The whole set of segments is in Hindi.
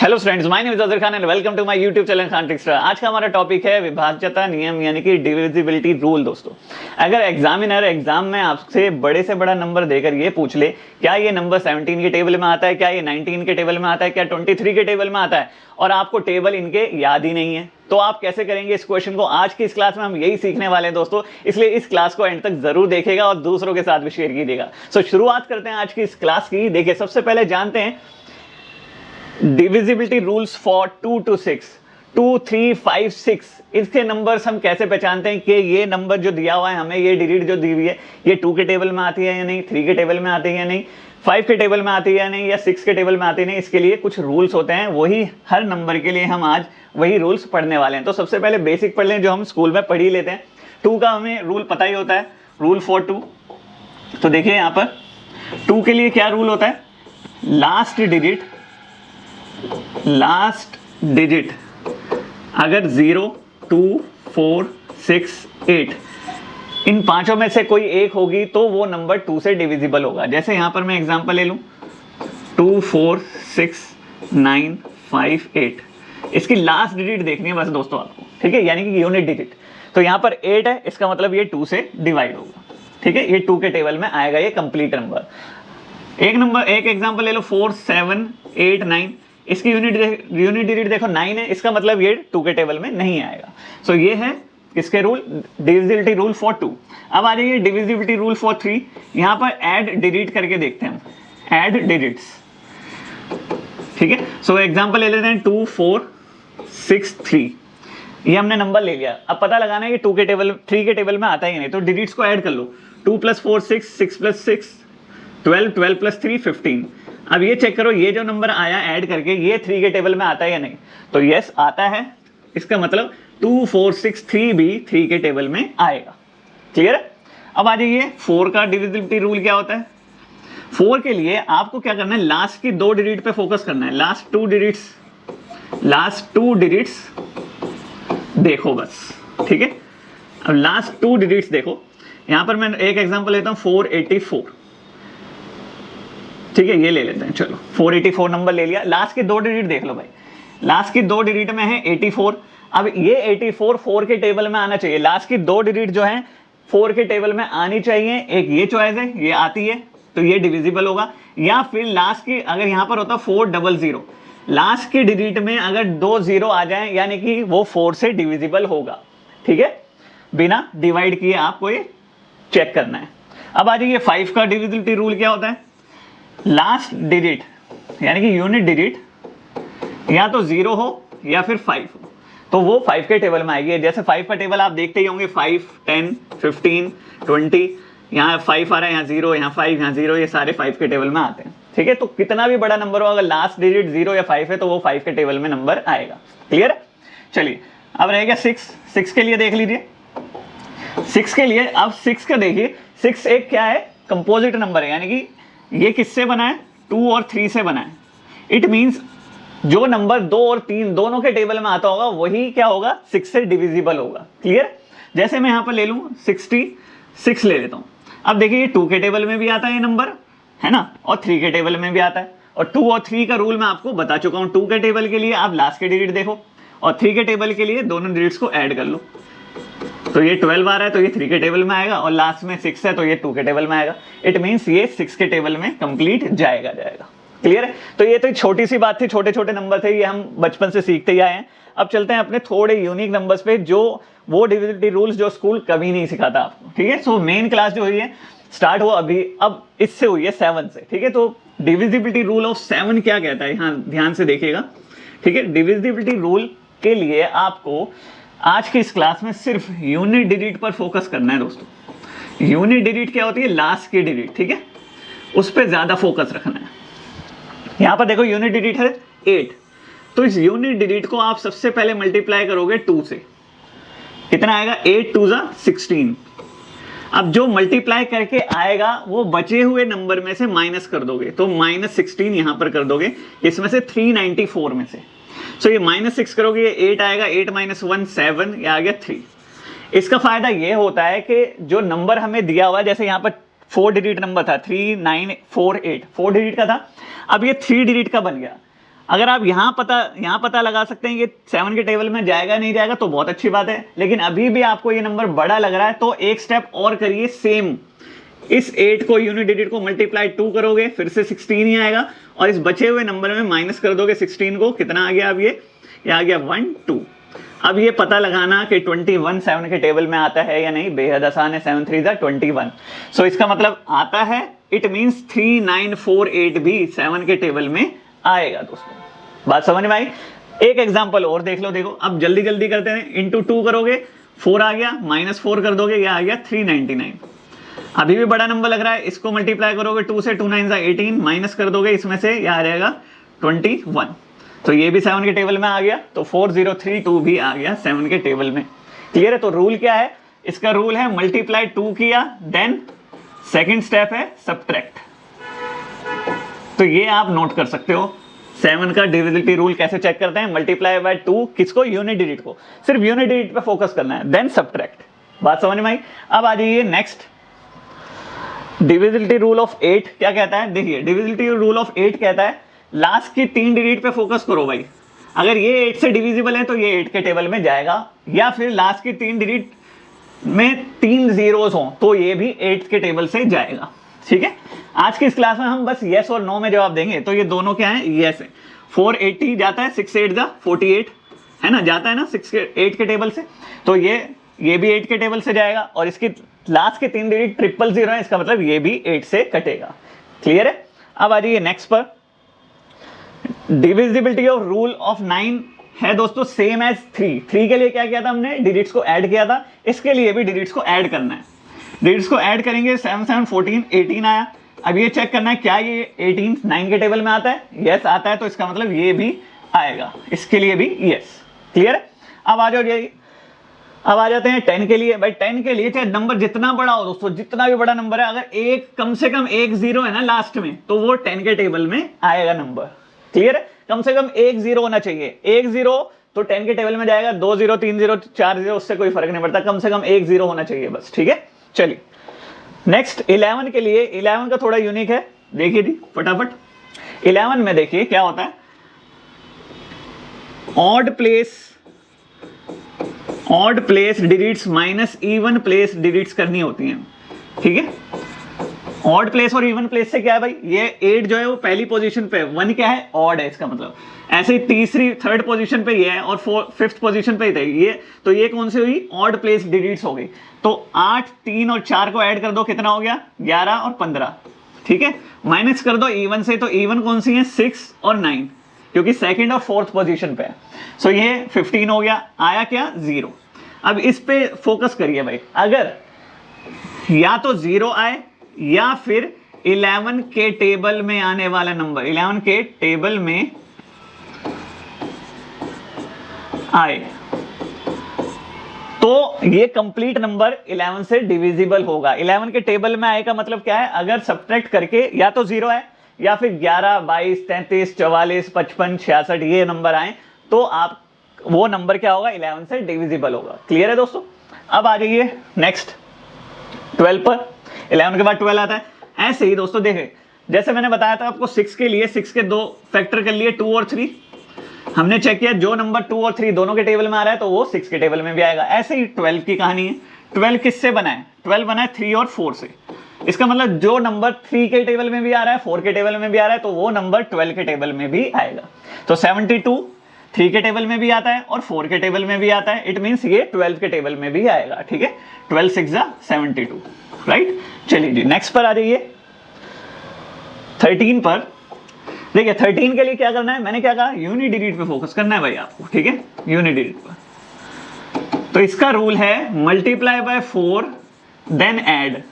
Hello friends, my name is Azhar Khan and welcome to my YouTube channel Khan trickster. आज का हमारा टॉपिक है विभाज्यता नियम यानी कि डिविजिबिलिटी रूल। दोस्तों, अगर एग्जामिनर एग्जाम में आपसे बड़े से बड़ा नंबर देकर ये पूछ ले क्या ये नंबर 17 के टेबल में आता है, क्या ये 19 के टेबल में आता है, क्या 23 के टेबल में आता है, और आपको टेबल इनके याद ही नहीं है, तो आप कैसे करेंगे इस क्वेश्चन को। आज की इस क्लास में हम यही सीखने वाले हैं दोस्तों, इसलिए इस क्लास को एंड तक जरूर देखेगा और दूसरों के साथ भी शेयर कीजिएगा। सो शुरुआत करते हैं आज की इस क्लास की। देखिए, सबसे पहले जानते हैं डिविजिबिलिटी रूल्स फॉर 2 to 6, 2, 3, 5, 6 इसके नंबर्स हम कैसे पहचानते हैं कि ये नंबर जो दिया हुआ है हमें, ये डिजिट जो दी हुई है, ये 2 के टेबल में आती है या नहीं, 3 के टेबल में आती है या नहीं, 5 के टेबल में आती है या नहीं, या 6 के टेबल में आती है नहीं। इसके लिए कुछ रूल्स होते हैं, वही हर नंबर के लिए हम आज वही रूल्स पढ़ने वाले हैं। तो सबसे पहले बेसिक पढ़ लें जो हम स्कूल में पढ़ ही लेते हैं। 2 का हमें रूल पता ही होता है, रूल फॉर 2। तो देखिए यहाँ पर 2 के लिए क्या रूल होता है, लास्ट डिजिट अगर 0, 2, 4, 6, 8 इन पांचों में से कोई एक होगी तो वो नंबर 2 से डिविजिबल होगा। जैसे यहां पर मैं एग्जांपल ले लूं 2, 4, 6, 9, 5, 8, इसकी लास्ट डिजिट देखनी है बस दोस्तों आपको, ठीक है, यानी कि यूनिट डिजिट। तो यहां पर 8 है, इसका मतलब ये 2 से डिवाइड होगा, ठीक है, ये 2 के टेबल में आएगा, ये कंप्लीट नंबर। एक एग्जांपल ले लो 4, 7, 8, 9, इसकी यूनिट डिजिट देखो 9 है, इसका मतलब ये 2 के टेबल में नहीं आएगा। सो ये है किसके रूल, डिविजिबिलिटी रूल फॉर 2। अब आ जाइए डिविजिबिलिटी रूल फॉर 3। यहां पर ऐड डिजिट करके देखते हैं हम, ऐड डिजिट्स, ठीक है। सो एग्जांपल ले लेते हैं 2, 4, 6, 3, ये हमने नंबर ले लिया। अब पता लगाना है कि 2 के टेबल 3 के टेबल में आता है या नहीं, तो डिजिट्स को ऐड कर लो। 2 + 4 6, 6 + 6 12, 12 + 3 15। अब ये चेक करो, ये जो नंबर आया ऐड करके ये 3 के टेबल में आता है या नहीं, तो यस आता है, इसका मतलब 2, 4, 6, 3 भी 3 के टेबल में आएगा। क्लियर है। अब आ जाइए 4 का डिविजिबिलिटी रूल क्या होता है। 4 के लिए आपको क्या करना है, लास्ट की 2 डिजिट पे फोकस करना है, लास्ट 2 डिजिट्स देखो बस, ठीक है। अब लास्ट 2 डिजिट्स देखो, यहां पर मैं एक एग्जांपल लेता हूं 484, ठीक है, ये ले लेते हैं। चलो 484 नंबर ले लिया, लास्ट की 2 डिजिट देख लो भाई, लास्ट की 2 डिजिट में है 84। अब ये 84 4 के टेबल में आना चाहिए, लास्ट की 2 डिजिट जो है 4 के टेबल में आनी चाहिए। एक ये चॉइस है, ये आती है तो ये डिविजिबल होगा, या फिर लास्ट की अगर यहां पर होता 400, लास्ट की डिजिट में अगर 2 0 आ जाए यानी कि वो 4 से डिविजिबल होगा, ठीक है, बिना डिवाइड किए आपको ये चेक करना है। अब आ जाइए 5 का डिविजिबिलिटी रूल क्या होता है, लास्ट डिजिट यानी कि यूनिट डिजिट या तो 0 हो या फिर 5 हो, तो वो 5 के टेबल में आएगी। जैसे 5 का टेबल आप देखते ही होंगे, 5, 10, 15, 20, यहाँ 5 आ रहा है, यहाँ 0, यहाँ 5, यहाँ 0, ये सारे 5 के टेबल में आते हैं, ठीक है। तो कितना भी बड़ा नंबर हो, अगर लास्ट डिजिट 0 या 5 है तो वो 5 के टेबल में नंबर आएगा। क्लियर है। चलिए अब रहेगा 6 के लिए देख लीजिए। 6 के लिए, अब 6 का देखिए, 6 एक क्या है, कंपोजिट नंबर है, यानी कि ये किससे बना है, 2 और 3 से बना है। इट मींस जो नंबर 2 और 3 दोनों के टेबल में आता होगा वही क्या होगा, 6 से डिविजिबल होगा। क्लियर। जैसे मैं यहां पर ले लूं 66 ले लेता हूं। अब देखिए ये 2 के टेबल में भी आता है ये नंबर, है ना, और 3 के टेबल में भी आता है। और 2 और 3 का रूल मैं आपको बता चुका हूं। 2 के टेबल के लिए आप लास्ट के डिजिट देखो, और 3 के टेबल के लिए दोनों डिजिट्स को ऐड कर लो। तो ये 12 आ रहा है तो ये 3 के टेबल में आएगा, और लास्ट में 6 है तो ये 2 के टेबल में आएगा। इट मींस ये 6 के टेबल में कंप्लीट जाएगा। क्लियर है। तो ये तो छोटी सी बात थी, छोटे छोटे नंबर थे, ये हम बचपन से सीखते ही आए हैं। अब चलते हैं अपने थोड़े यूनिक नंबर्स पे, जो वो डिविजिबिलिटी रूल्स जो स्कूल कभी नहीं सिखाता आपको, ठीक है। सो मेन क्लास जो हुई है स्टार्ट हुआ अभी, अब इससे हुई है 7 से, ठीक है। तो डिविजिबिलिटी रूल ऑफ 7 क्या कहता है, यहाँ ध्यान से देखिएगा, ठीक है। डिविजिबिलिटी रूल के लिए आपको आज की इस क्लास में सिर्फ यूनिट डिजिट पर फोकस करना है दोस्तों। यूनिट डिजिट क्या होती है, लास्ट की डिजिट, ठीक है, उस पर ज्यादा फोकस रखना है। यहां पर देखो यूनिट डिजिट है 8, तो इस यूनिट डिजिट को आप सबसे पहले मल्टीप्लाई करोगे 2 से, कितना आएगा, 8 2 16। अब जो मल्टीप्लाई करके आएगा वो बचे हुए नंबर में से माइनस कर दोगे, तो -16 यहां पर कर दोगे, इसमें से 394 में से। सो ये -6 करोगे, ये 8 आएगा, 8 - 1 7, ये आ गया 3। इसका फायदा ये होता है कि जो नंबर हमें दिया हुआ है, जैसे यहाँ पर 4 डिजिट नंबर था 3948, 4 डिजिट का था, अब ये 3 डिजिट का बन गया। अगर आप यहाँ पता लगा सकते हैं कि 7 के टेबल में जाएगा नहीं जाएगा तो बहुत अच्छी बात है, लेकिन अभी भी आपको ये नंबर बड़ा लग रहा है तो एक स्टेप और करिए, सेम इस 8 को यूनिट डिजिट को मल्टीप्लाई 2 करोगे फिर से 16 ही आएगा, और इस बचे हुए नंबर में माइनस कर दोगे 16 को, कितना आ गया अब ये आ गया 1 2। अब ये पता लगाना कि 21 7 के टेबल में आता है या नहीं, बेहद आसान है, 7 3 जा 21। सो इसका मतलब आता है, इट मीन्स 3948 भी 7 के टेबल में आएगा। दोस्तों बात समझ में आई? एक एग्जांपल और देख लो, देखो अब जल्दी जल्दी करते हैं, इंटू 2 करोगे 4 आ गया, -4 कर दोगे यह आ गया 399। अभी भी बड़ा नंबर लग रहा है, इसको मल्टीप्लाई करोगे 2 से, 2 9 18, माइनस कर दोगे इसमें से यह आ जाएगा 21, तो ये भी 7 के टेबल में आ गया, तो 4032 भी आ गया 7 के टेबल में। क्लियर है? तो रूल क्या है इसका? रूल है मल्टीप्लाई 2 किया, देन सेकंड स्टेप है सब्ट्रैक्ट। तो ये आप नोट कर सकते हो 7 का डिविजिबिलिटी रूल कैसे चेक करते हैं, मल्टीप्लाई बाय 2, किसको? यूनिट डिजिट को, सिर्फ यूनिट डिजिट पे फोकस करना है, देन सब्ट्रैक्ट। बात समझ में आई? अब आ जाइए नेक्स्ट, डिविजिबिलिटी रूल ऑफ 8 क्या कहता है? देखिए डिविजिबिलिटी रूल ऑफ 8 कहता है लास्ट की 3 डिजिट पे फोकस करो भाई, अगर ये 8 से डिविजिबल है तो ये 8 के टेबल में जाएगा, या फिर लास्ट की 3 डिजिट में 3 जीरोस हो तो ये भी 8 के टेबल से जाएगा। ठीक है, आज की इस क्लास में हम बस यस और नो में जवाब देंगे, तो ये दोनों क्या है? यस है। 480 जाता है, 6 8 जा 48 है ना, जाता है ना 8 के टेबल से, तो ये भी 8 के टेबल से जाएगा, और इसकी लास्ट के 3 डिजिट 000 है, इसका मतलब ये भी 8 से कटेगा। क्लियर है? अब आ जाइए नेक्स्ट पर, डिविजिबिलिटी ऑफ रूल ऑफ 9 है दोस्तों सेम एज 3 के लिए क्या किया था हमने? डिजिट्स को ऐड किया था, इसके लिए भी डिजिट्स को ऐड करना है, डिजिट्स को ऐड करेंगे 7 7 14 18 आया। अब ये चेक करना है क्या ये 18 9 के टेबल में आता है? यस आता है, तो इसका मतलब ये भी आएगा, इसके लिए भी यस। क्लियर है? अब आ जाओ ये, अब आ जाते हैं 10 के लिए। भाई 10 के लिए चाहे नंबर जितना बड़ा हो दोस्तों, जितना भी बड़ा नंबर है, अगर एक कम से कम 1 0 है ना लास्ट में, तो वो 10 के टेबल में आएगा नंबर। क्लियर है? कम से कम 1 0 होना चाहिए, 1 0 तो 10 के टेबल में जाएगा, 2 0 3 0 4 0 उससे कोई फर्क नहीं पड़ता, कम से कम 1 0 होना चाहिए बस। ठीक है, चलिए नेक्स्ट 11 के लिए। 11 का थोड़ा यूनिक है, देखिए जी फटाफट। 11 में देखिए क्या होता है, odd place digits minus even place digits करनी होती हैं। ठीक है, ऑड प्लेस और इवन प्लेस से क्या है भाई, ये 8 जो है वो पहली पोजीशन पे, 1 क्या है? ऑड है, इसका मतलब ऐसे ही थर्ड पोजीशन पे ये है, और 5th पोजीशन पे थे ये, तो ये कौन सी हुई? ऑड प्लेस डिजिट्स हो गई। तो 8 3 और 4 को ऐड कर दो, कितना हो गया? 11 और 15। ठीक है, माइनस कर दो इवन से, तो इवन कौन सी है? 6 और 9, क्योंकि सेकंड और 4th पोजीशन पे है। सो ये 15 हो गया, आया क्या? 0। अब इस पे फोकस करिए भाई, अगर या तो 0 आए या फिर 11 के टेबल में आने वाला नंबर 11 के टेबल में आए, तो ये कंप्लीट नंबर 11 से डिविजिबल होगा। 11 के टेबल में आए का मतलब क्या है? अगर सब्ट्रैक्ट करके या तो 0 है या फिर 11 22 33 44 55 66 ये नंबर आए, तो आप वो नंबर क्या होगा? 11 से डिविजिबल होगा। क्लियर है दोस्तों? अब आ जाइए नेक्स्ट 12 पर। 11 के बाद 12 आता है। ऐसे ही दोस्तों देखें, जैसे मैंने बताया था आपको 6 के लिए, 6 के 2 फैक्टर कर लिए, 2 और 3। हमने चेक किया जो नंबर 2 और 3 दोनों के टेबल में आ रहा है तो वो 6 के टेबल में भी आएगा। ऐसे ही 12 की कहानी है। 12 किससे बना है? 12 बना है 3 और 4 से। इसका मतलब जो नंबर 3 के टेबल में भी आ रहा है, 4 के टेबल में भी आ रहा है, तो वो नंबर 12 के टेबल में भी आएगा। तो 72 3 के टेबल में भी आता है और 4 के टेबल में भी आता है, इट मीन्स ये 12 के टेबल में भी आएगा। ठीक है, 12 6 जा 72, राइट। चलिए जी नेक्स्ट पर आ जाइए 13 पर। देखिए 13 के लिए क्या करना है, मैंने क्या कहा? यूनिट डिजिट पे फोकस करना है भाई आपको। ठीक है, यूनिट डिजिट पर। तो इसका रूल है मल्टीप्लाई बाय 4 देन ऐड।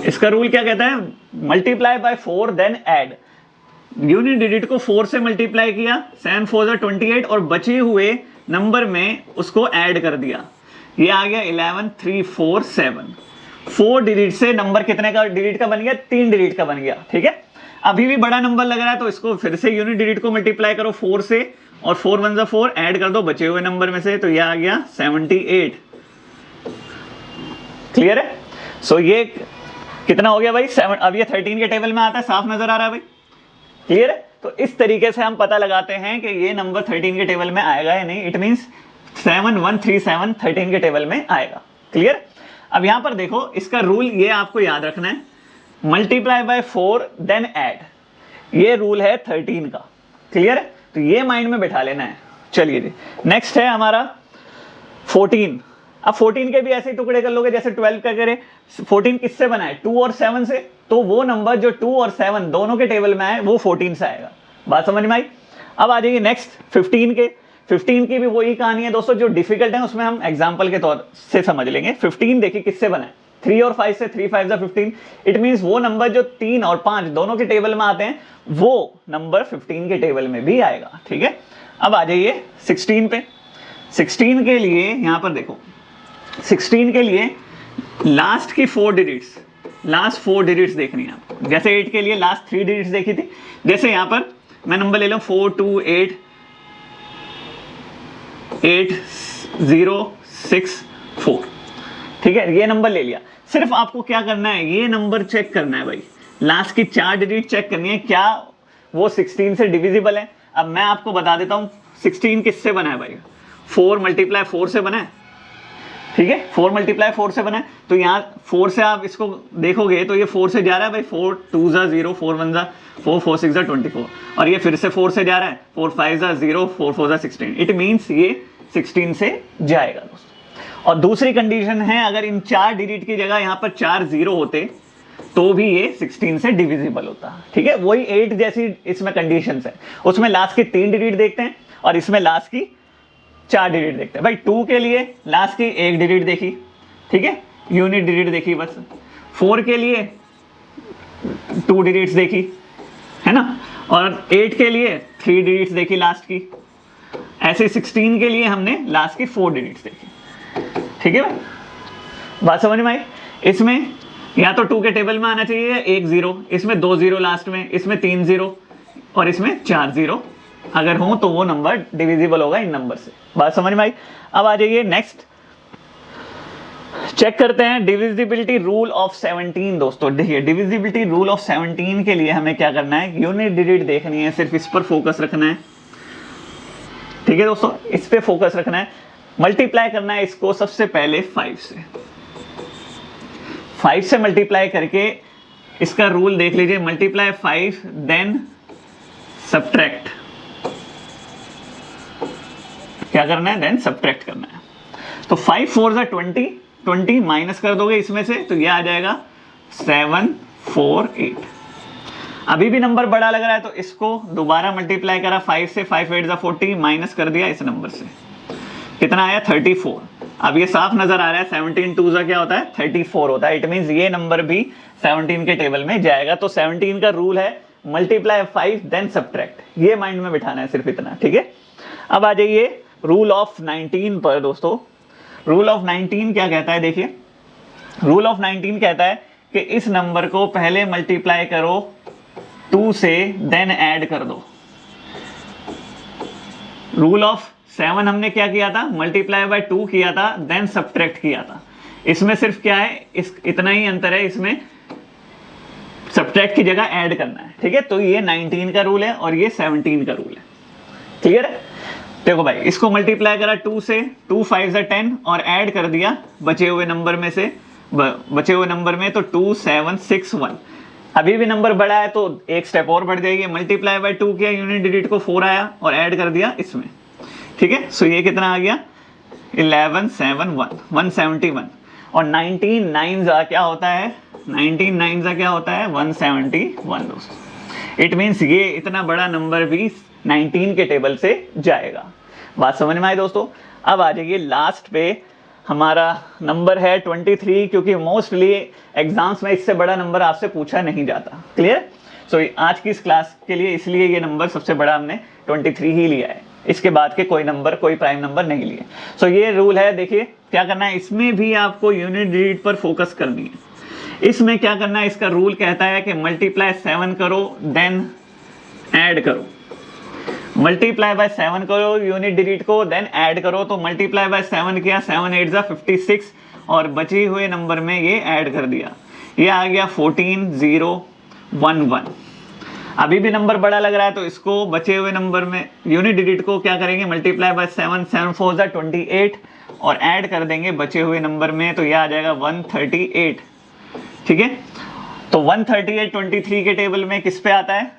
इसका रूल क्या कहता है? Multiply by 4 then add. Unit digit को 4 से मल्टीप्लाई किया, 7 4 जा 28, और बचे हुए नंबर में उसको ऐड कर दिया, ये आ गया 11 3 4 7। 4 डिजिट से नंबर कितने का डिजिट का बन गया? 3 डिजिट का बन गया। ठीक है, अभी भी बड़ा नंबर लग रहा है तो इसको फिर से यूनिट डिजिट को मल्टीप्लाई करो 4 से, और 4 1 जा 4 ऐड कर दो बचे हुए नंबर में से, तो यह आ गया 78। क्लियर है? सो ये कितना हो गया भाई? 7। अब ये 13 के टेबल में आता है, साफ नजर आ रहा है भाई। क्लियर है? तो इस तरीके से हम पता लगाते हैं कि ये नंबर 13 के टेबल में आएगा या नहीं। इट मीन्स 7137 13 के टेबल में आएगा। क्लियर। अब यहां पर देखो इसका रूल ये आपको याद रखना है, मल्टीप्लाई बाय 4 देन ऐड, ये रूल है 13 का। क्लियर है, तो ये माइंड में बैठा लेना है। चलिए जी, नेक्स्ट है हमारा 14। अब 14 के भी ऐसे ही टुकड़े कर लोगे जैसे 12 का करें। 14 किससे बना है, 2 और 7 से, तो वो नंबर जो 2 और 7 दोनों के टेबल में आए वो 14 से आएगा। बात समझ में आई। अब आ जाइए नेक्स्ट 15 के। 15 की भी वही कहानी है दोस्तों, जो डिफिकल्ट है उसमें हम एग्जाम्पल के तौर से समझ लेंगे। 15 देखिए किससे बना है, 3 और 5 से, 3 5 जा 15। इट मीन्स वो नंबर जो 3 और 5 दोनों के टेबल में आते हैं वो नंबर 15 के टेबल में भी आएगा। ठीक है। अब आ जाइए 16 पे। 16 के लिए यहां पर देखो, 16 के लिए लास्ट की 4 डिजिट्स, लास्ट 4 डिजिट्स देखनी है आपको। जैसे 8 के लिए लास्ट 3 डिजिट्स देखी थी, जैसे यहां पर मैं नंबर ले लूं 4 2 8 8 0 6 4। ठीक है, ये नंबर ले लिया। सिर्फ आपको क्या करना है, ये नंबर चेक करना है भाई, लास्ट की 4 डिजिट चेक करनी है क्या वो 16 से डिविजिबल है। अब मैं आपको बता देता हूं 16 किससे बना है भाई, 4 मल्टीप्लाई 4 से बना है। ठीक है, 4 मल्टीप्लाई 4 से बना है, तो यहाँ 4 से आप इसको देखोगे तो ये 4 से जा रहा है भाई, 4 2 जा 0, 4 1 जा 4, 4 6 जा 24, और ये फिर से 4 से जा रहा है, 4 5 जा 0, 4 4 जा 16। इट मीन्स ये 16 से जाएगा दोस्तों। और दूसरी कंडीशन है, अगर इन 4 डिजिट की जगह यहाँ पर 4 0 होते तो भी ये 16 से डिविजिबल होता। ठीक है, वही 8 जैसी इसमें कंडीशंस है, उसमें लास्ट की 3 डिजिट देखते हैं और इसमें लास्ट की 4 डिजिट देखते हैं। भाई 2 के लिए लास्ट की 1 डिजिट देखी, ठीक है, यूनिट डिजिट देखी बस। 4 के लिए 2 डिजिट्स देखी, है ना, और 8 के लिए 3 डिजिट्स देखी लास्ट की। ऐसे 16 के लिए हमने लास्ट की 4 डिजिट्स देखी। ठीक है भाई, बात समझ में आई। इसमें या तो 2 के टेबल में आना चाहिए, 1 0, इसमें 2 0 लास्ट में, इसमें 3 0 और इसमें 4 0 अगर हो तो वो नंबर डिविजिबल होगा इन नंबर से। बात समझ में आई। अब आ जाइए नेक्स्ट, चेक करते हैं डिविजिबिलिटी रूल ऑफ 17। दोस्तों देखिए, डिविजिबिलिटी रूल ऑफ 17 के लिए हमें क्या करना है, यूनिट डिजिट देखनी है, सिर्फ इस पर फोकस रखना है। ठीक है दोस्तों, इस पे फोकस रखना है। मल्टीप्लाई करना है इसको सबसे पहले 5 से, 5 से मल्टीप्लाई करके इसका रूल देख लीजिए, मल्टीप्लाई 5 देन सब्ट्रैक्ट। क्या करना है, देन सब्ट्रैक्ट करना है। तो 5 4 जा 20, 20 माइनस कर दोगे इसमें से तो ये आ जाएगा 7 4 8। अभी भी नंबर बड़ा लग रहा है तो इसको दोबारा मल्टीप्लाई करा 5 से, 5 8 जा 40 माइनस कर दिया इस नंबर से, कितना आया 34। अब ये साफ नजर आ रहा है 17 2 जा क्या होता है 34 होता है। इट मींस ये नंबर भी 17 के टेबल में जाएगा। तो 17 का रूल है मल्टीप्लाई 5 देन सब्ट्रैक्ट, ये माइंड में बिठाना है सिर्फ इतना। ठीक है, अब आ जाइए रूल ऑफ 19 पर। दोस्तों रूल ऑफ 19 क्या कहता है, देखिए रूल ऑफ 19 कहता है कि इस नंबर को पहले मल्टीप्लाई करो 2 से देन ऐड कर दो। रूल ऑफ 7 हमने क्या किया था, मल्टीप्लाई बाय 2 किया था देन सब्ट्रैक्ट किया था। इसमें सिर्फ क्या है, इतना ही अंतर है, इसमें सब्ट्रैक्ट की जगह ऐड करना है। ठीक है, तो ये 19 का रूल है और ये 17 का रूल है। क्लियर है। देखो भाई, इसको मल्टीप्लाई करा 2 से, 2 5 जा 10 और ऐड कर दिया बचे हुए नंबर में से, बचे हुए नंबर में, तो 2 7 6 1। अभी भी नंबर बड़ा है तो एक स्टेप और बढ़ जाएगी, मल्टीप्लाई बाय 2 किया, यूनिट डिजिट को 4 आया और ऐड कर दिया इसमें। ठीक है, सो ये कितना आ गया 11 7 1 171। और 19 9 जा क्या होता है, 19 9 जा क्या होता है 171 दोस्तों। इट मीन्स ये इतना बड़ा नंबर भी 19 के टेबल से जाएगा। बात समझ में आई दोस्तों। अब आ जाइए लास्ट पे, हमारा नंबर है 23, क्योंकि मोस्टली एग्जाम्स में इससे बड़ा नंबर आपसे पूछा नहीं जाता। क्लियर। सो आज की इस क्लास के लिए इसलिए ये नंबर सबसे बड़ा हमने 23 ही लिया है, इसके बाद के कोई नंबर, कोई प्राइम नंबर नहीं लिए। सो ये रूल है। देखिए क्या करना है, इसमें भी आपको यूनिट डिजिट पर फोकस करनी है। इसमें क्या करना है, इसका रूल कहता है कि मल्टीप्लाई 7 करो देन ऐड करो। मल्टीप्लाई बाय 7 करो यूनिट डिजिट को, देन ऐड करो। तो मल्टीप्लाई बाय 7 किया, 7 8 जा 56 और बचे हुए नंबर में ये ऐड कर दिया, ये आ गया 14 0 1 1। अभी भी नंबर बड़ा लग रहा है तो इसको बचे हुए नंबर में यूनिट डिजिट को क्या करेंगे, मल्टीप्लाई बाय 7, 7 4 जा 28 और ऐड कर देंगे बचे हुए नंबर में, तो यह आ जाएगा 138। ठीक है, तो 138 23 के टेबल में किस पे आता है,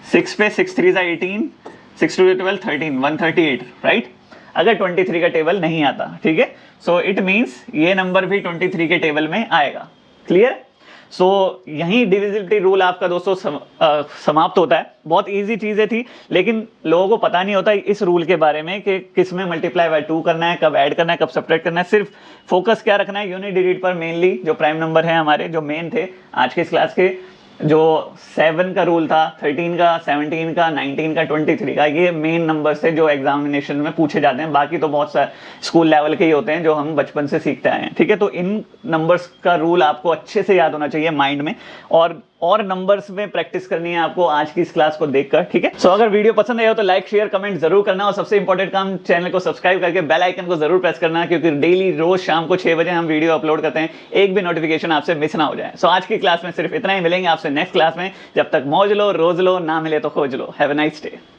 6 पे, 6 3 जा 18, 6 2 12 13, 138 राइट, अगर 23 का टेबल नहीं आता। ठीक है, सो इट मीन्स ये नंबर भी 23 के टेबल में आएगा। क्लियर। सो यही डिविजिबिलिटी रूल आपका दोस्तों समाप्त होता है। बहुत इजी चीज़ें थी, लेकिन लोगों को पता नहीं होता इस रूल के बारे में कि किस में मल्टीप्लाई बाय 2 करना है, कब ऐड करना है, कब सब्ट्रैक्ट करना है। सिर्फ फोकस क्या रखना है, यूनिट डिजिट पर मेनली, जो प्राइम नंबर है हमारे, जो मेन थे आज के इस क्लास के, जो 7 का रूल था, 13 का, 17 का, 19 का, 23 का, ये मेन नंबर से जो एग्जामिनेशन में पूछे जाते हैं। बाकी तो बहुत सारे स्कूल लेवल के ही होते हैं जो हम बचपन से सीखते आए हैं। ठीक है, तो इन नंबर्स का रूल आपको अच्छे से याद होना चाहिए माइंड में, और नंबर्स में प्रैक्टिस करनी है आपको आज की इस क्लास को देखकर। ठीक है, सो अगर वीडियो पसंद आया हो तो लाइक शेयर कमेंट जरूर करना, और सबसे इंपॉर्टेंट काम, चैनल को सब्सक्राइब करके बेल आइकन को जरूर प्रेस करना, क्योंकि डेली रोज शाम को 6 बजे हम वीडियो अपलोड करते हैं, एक भी नोटिफिकेशन आपसे मिस ना हो जाए। सो आज की क्लास में सिर्फ इतना ही, मिलेंगे आपसे नेक्स्ट क्लास में। जब तक मौज लो, रोज लो, ना मिले तो खोज लो। Have a nice day.